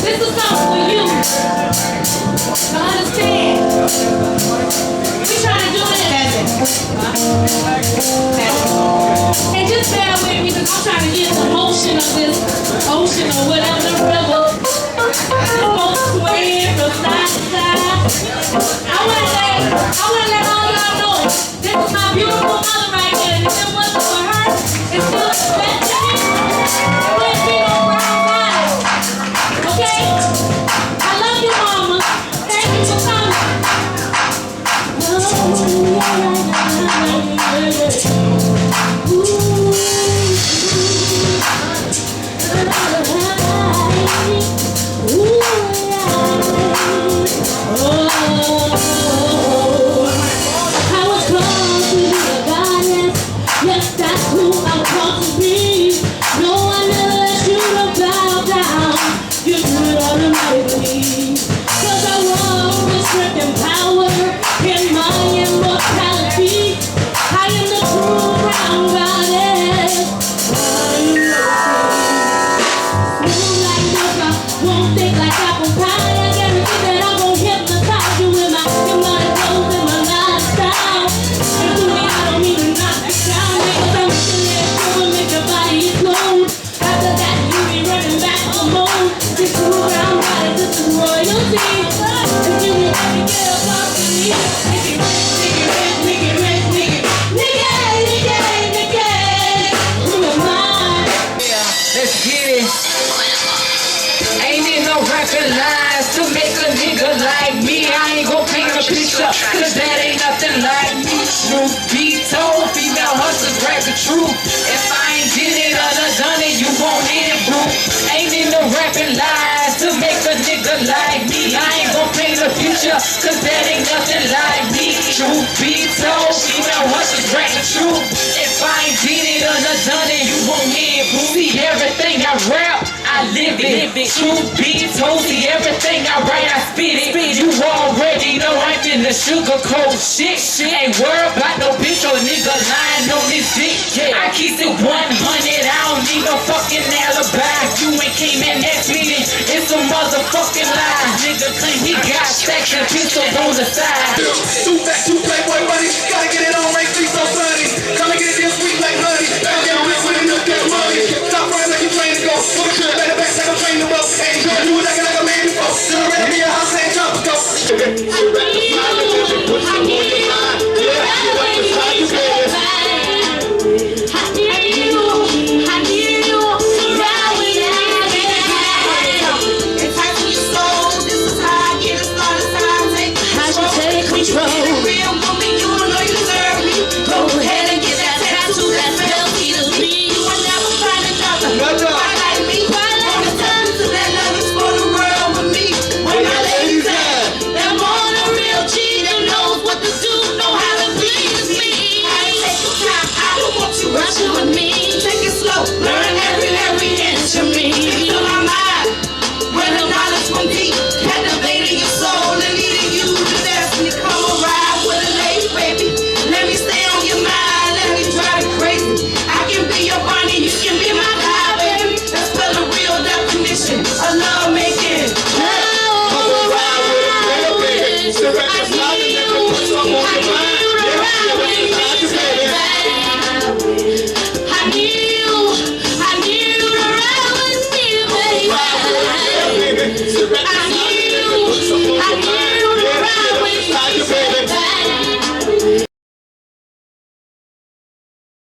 This is something for you to understand. We trying to do this. And just bear with me because I'm trying to get the motion of this ocean or whatever the river. This boat swaying from side to side. I wanna let all y'all know this is my beautiful mother right here. And if it wasn't for her, it's still the best of me. There wouldn't be no brown body. Okay? I love you, mama. Thank you for coming. To make a nigga like me, I ain't gon' paint a picture, cause that ain't nothing like me. Truth be told, female hustlers rap the truth. If I ain't did it or done it, you won't hear it, boo. Ain't in no rapping lies to make a nigga like me. I ain't gon' paint a picture, cause that ain't nothing like me. Truth be told, female hustlers rap the truth. If I ain't did it or done it, you won't hear it, boo. See everything I rap, I live it. Truth be told, see everything I write, I spit it. You already know I ain't finna sugarcoat shit. Ain't worried about no bitch or nigga lying on this dick. I keep it 100, I don't need no fucking alibi. You ain't came in next meeting, it's a motherfucking lie. Nigga claim he got stacks and pistols on the side.